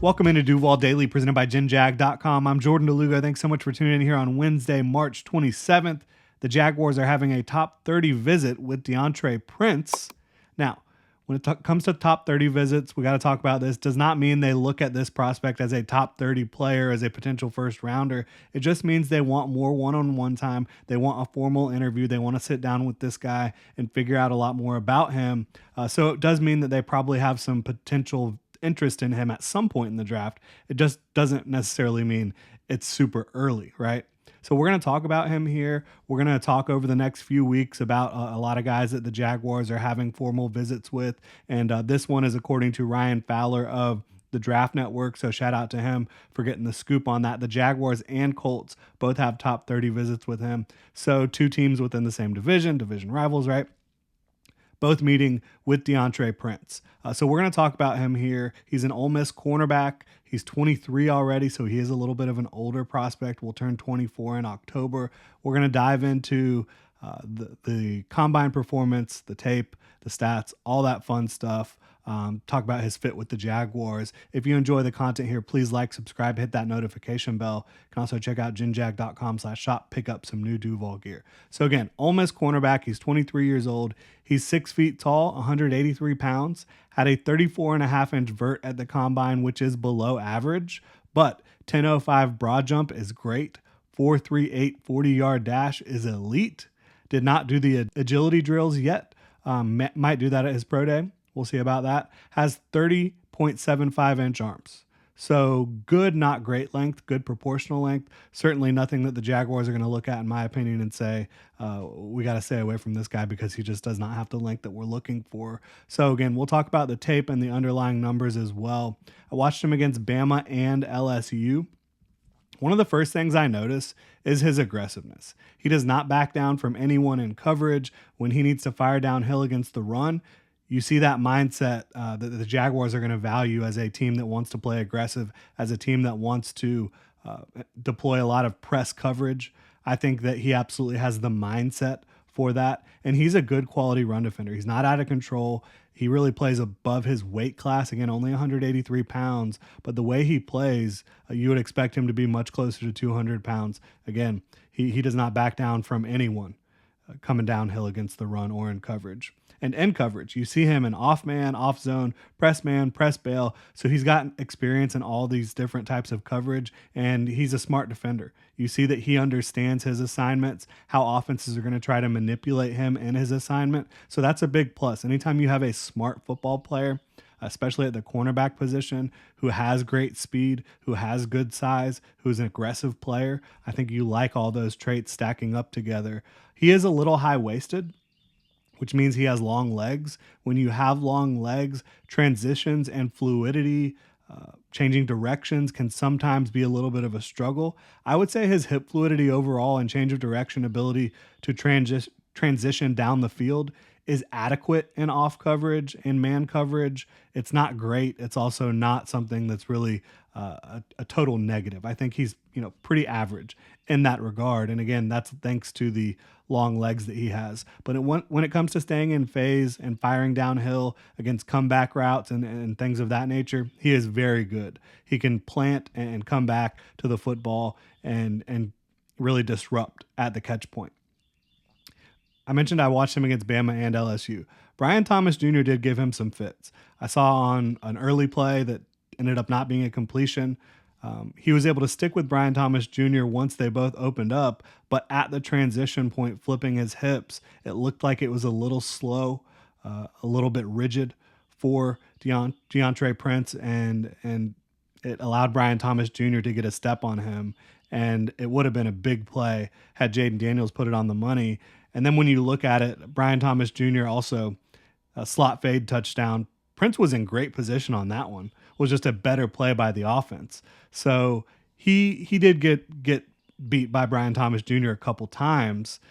Welcome into Duval Daily, presented by GenJag.com. I'm Jordan Lugo. Thanks so much for tuning in here on Wednesday, March 27th. The Jaguars are having a top 30 visit with Deantre Prince. Now, when it comes to top 30 visits, we got to talk about this. Does not mean they look at this prospect as a top 30 player, as a potential first rounder. It just means they want more one-on-one time. They want a formal interview. They want to sit down with this guy and figure out a lot more about him. So it does mean that they probably have some potential interest in him at some point in the draft. It just doesn't necessarily mean it's super early, right? So we're going to talk about him here. We're going to talk over the next few weeks about a lot of guys that the Jaguars are having formal visits with. And this one is according to Ryan Fowler of the Draft Network. So shout out to him for getting the scoop on that. The Jaguars and Colts both have top 30 visits with him. So two teams within the same division rivals, right? Both meeting with Deantre Prince. So we're going to talk about him here. He's an Ole Miss cornerback. He's 23 already, so he is a little bit of an older prospect. Will turn 24 in October. We're going to dive into the combine performance, the tape, the stats, all that fun stuff. Talk about his fit with the Jaguars. If you enjoy the content here, please like, subscribe, hit that notification bell. You can also check out genjag.com/shop, pick up some new Duval gear. So again, Ole Miss cornerback. He's 23 years old. He's 6 feet tall, 183 pounds, had a 34.5-inch vert at the combine, which is below average, but 10.05 broad jump is great. 4.38 40-yard dash is elite. Did not do the agility drills yet. Might do that at his pro day. We'll see about that. Has 30.75-inch arms. So good, not great length, good proportional length. Certainly nothing that the Jaguars are going to look at, in my opinion, and say, we got to stay away from this guy because he just does not have the length that we're looking for. So again, we'll talk about the tape and the underlying numbers as well. I watched him against Bama and LSU. One of the first things I notice is his aggressiveness. He does not back down from anyone in coverage. When he needs to fire downhill against the run, you see that mindset that the Jaguars are going to value as a team that wants to play aggressive, as a team that wants to deploy a lot of press coverage. I think that he absolutely has the mindset for that, and he's a good quality run defender. He's not out of control. He really plays above his weight class. Again, only 183 pounds, but the way he plays, you would expect him to be much closer to 200 pounds. Again, he does not back down from anyone coming downhill against the run or in coverage. And in coverage, you see him in off man, off zone, press man, press bail. So he's got experience in all these different types of coverage, and he's a smart defender. You see that he understands his assignments, how offenses are going to try to manipulate him in his assignment. So that's a big plus. Anytime you have a smart football player, especially at the cornerback position, who has great speed, who has good size, who's an aggressive player, I think you like all those traits stacking up together. He is a little high-waisted, which means he has long legs. When you have long legs, transitions and fluidity, changing directions can sometimes be a little bit of a struggle. I would say his hip fluidity overall and change of direction ability to transition down the field is adequate in off coverage and man coverage. It's not great. It's also not something that's really a total negative. I think he's pretty average in that regard. And again, that's thanks to the long legs that he has. But when it comes to staying in phase and firing downhill against comeback routes and things of that nature, he is very good. He can plant and come back to the football and really disrupt at the catch point. I mentioned I watched him against Bama and LSU. Brian Thomas Jr. did give him some fits. I saw on an early play that ended up not being a completion. He was able to stick with Brian Thomas Jr. once they both opened up, but at the transition point, flipping his hips, it looked like it was a little slow, a little bit rigid for Deantre Prince, and it allowed Brian Thomas Jr. to get a step on him, and it would have been a big play had Jaden Daniels put it on the money. And then when you look at it, Brian Thomas Jr. also a slot fade touchdown. Prince was in great position on that one. It was just a better play by the offense. So he did get beat by Brian Thomas Jr. a couple times,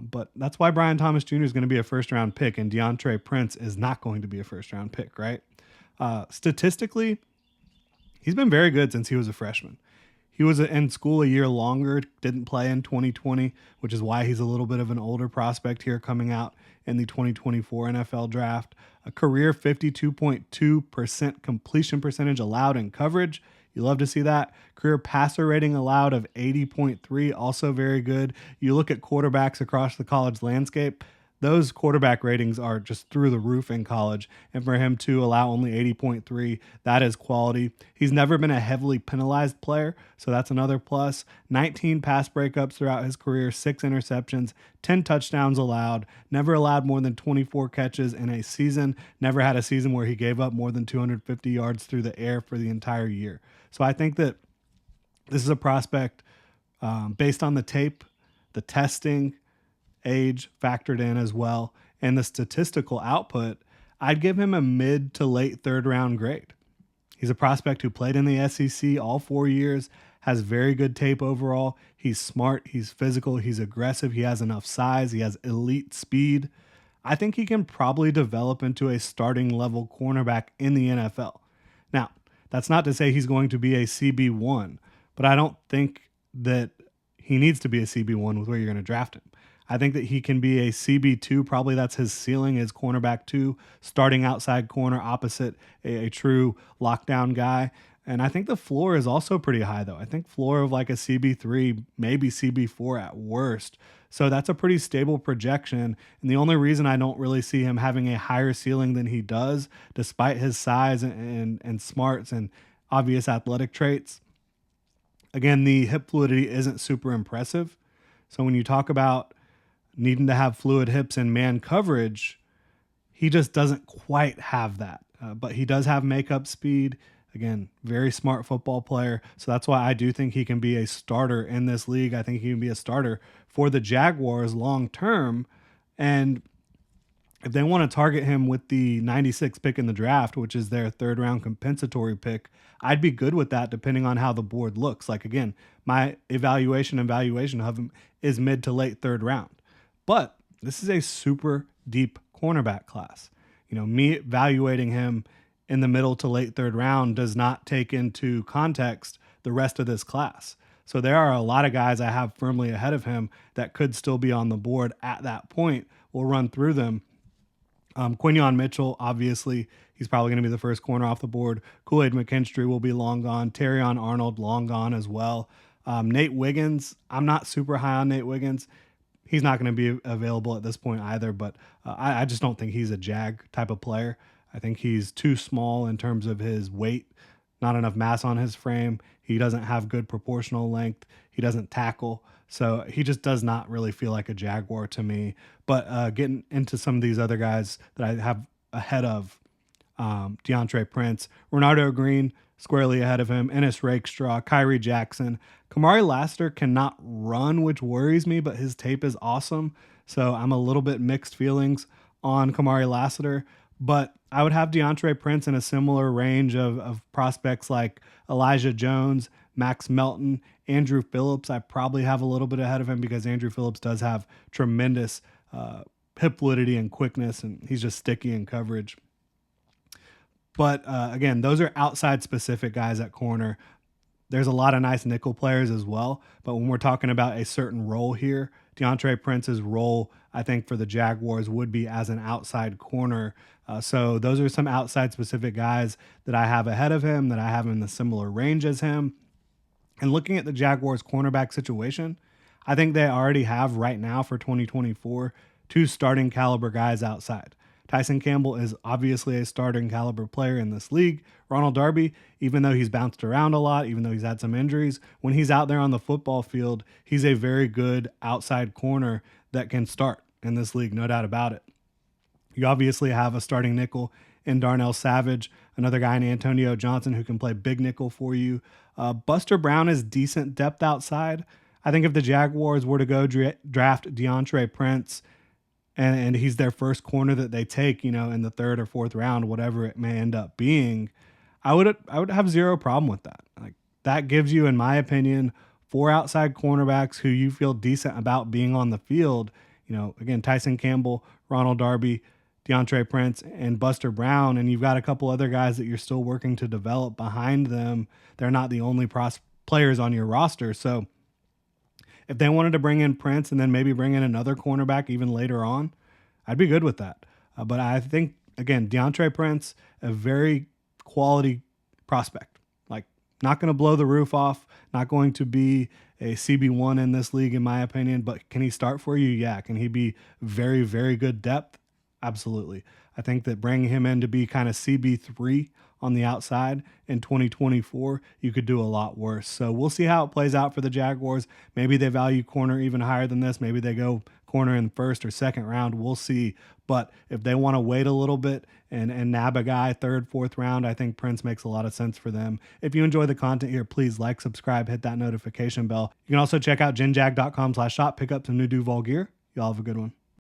but that's why Brian Thomas Jr. is going to be a first-round pick, and Deantre Prince is not going to be a first-round pick, right? Statistically, he's been very good since he was a freshman. He was in school a year longer, didn't play in 2020, which is why he's a little bit of an older prospect here coming out in the 2024 NFL draft. A career 52.2% completion percentage allowed in coverage. You love to see that. Career passer rating allowed of 80.3, also very good. You look at quarterbacks across the college landscape, those quarterback ratings are just through the roof in college. And for him to allow only 80.3, that is quality. He's never been a heavily penalized player, so that's another plus. 19 pass breakups throughout his career, 6 interceptions, 10 touchdowns allowed, never allowed more than 24 catches in a season, never had a season where he gave up more than 250 yards through the air for the entire year. So I think that this is a prospect based on the tape, the testing, age factored in as well, and the statistical output. I'd give him a mid to late third round grade. He's a prospect who played in the SEC all 4 years, has very good tape overall. He's smart, he's physical, he's aggressive, he has enough size, he has elite speed. I think he can probably develop into a starting level cornerback in the NFL. Now, that's not to say he's going to be a CB1, but I don't think that he needs to be a CB1 with where you're going to draft him. I think that he can be a CB2. Probably that's his ceiling, is cornerback 2, starting outside corner opposite a true lockdown guy. And I think the floor is also pretty high, though. I think floor of like a CB3, maybe CB4 at worst. So that's a pretty stable projection. And the only reason I don't really see him having a higher ceiling than he does, despite his size and smarts and obvious athletic traits, again, the hip fluidity isn't super impressive. So when you talk about needing to have fluid hips in man coverage, he just doesn't quite have that. But he does have makeup speed. Again, very smart football player. So that's why I do think he can be a starter in this league. I think he can be a starter for the Jaguars long term. And if they want to target him with the 96th pick in the draft, which is their third round compensatory pick, I'd be good with that depending on how the board looks. Like, again, my evaluation of him is mid to late third round. But this is a super deep cornerback class. You know, me evaluating him in the middle to late third round does not take into context the rest of this class. So there are a lot of guys I have firmly ahead of him that could still be on the board at that point. We'll run through them. Quinyon Mitchell, obviously, he's probably going to be the first corner off the board. Kool-Aid McKinstry will be long gone. Terrion Arnold, long gone as well. Nate Wiggins, I'm not super high on Nate Wiggins. He's not going to be available at this point either, but I just don't think he's a Jag type of player. I think he's too small in terms of his weight, not enough mass on his frame. He doesn't have good proportional length. He doesn't tackle. So he just does not really feel like a Jaguar to me. But getting into some of these other guys that I have ahead of, Deantre Prince, Renardo Green, squarely ahead of him, Ennis Rakestraw, Kyrie Jackson. Kamari Lassiter cannot run, which worries me, but his tape is awesome. So I'm a little bit mixed feelings on Kamari Lassiter. But I would have Deantre Prince in a similar range of prospects like Elijah Jones, Max Melton, Andrew Phillips. I probably have a little bit ahead of him because Andrew Phillips does have tremendous hip fluidity and quickness, and he's just sticky in coverage. But again, those are outside specific guys at corner. There's a lot of nice nickel players as well. But when we're talking about a certain role here, Deantre Prince's role, I think, for the Jaguars would be as an outside corner. So those are some outside specific guys that I have ahead of him, that I have in the similar range as him. And looking at the Jaguars cornerback situation, I think they already have right now for 2024 2 starting caliber guys outside. Tyson Campbell is obviously a starting caliber player in this league. Ronald Darby, even though he's bounced around a lot, even though he's had some injuries, when he's out there on the football field, he's a very good outside corner that can start in this league, no doubt about it. You obviously have a starting nickel in Darnell Savage, another guy in Antonio Johnson who can play big nickel for you. Buster Brown is decent depth outside. I think if the Jaguars were to go draft Deantre Prince, and he's their first corner that they take, in the 3rd or 4th round, whatever it may end up being, I would have zero problem with that. Like, that gives you, in my opinion, 4 outside cornerbacks who you feel decent about being on the field. Again, Tyson Campbell, Ronald Darby, Deantre Prince, and Buster Brown, and you've got a couple other guys that you're still working to develop behind them. They're not the only players on your roster. So if they wanted to bring in Prince and then maybe bring in another cornerback even later on, I'd be good with that. But I think, again, Deantre Prince, a very quality prospect. Like, not going to blow the roof off, not going to be a CB1 in this league, in my opinion, but can he start for you? Yeah. Can he be very, very good depth? Absolutely. I think that bringing him in to be kind of CB3 on the outside in 2024, you could do a lot worse. So we'll see how it plays out for the Jaguars. Maybe they value corner even higher than this. Maybe they go corner in the first or second round. We'll see. But if they want to wait a little bit and nab a guy third, fourth round, I think Prince makes a lot of sense for them. If you enjoy the content here, please like, subscribe, hit that notification bell. You can also check out genjag.com/shop, pick up some new Duval gear. Y'all have a good one.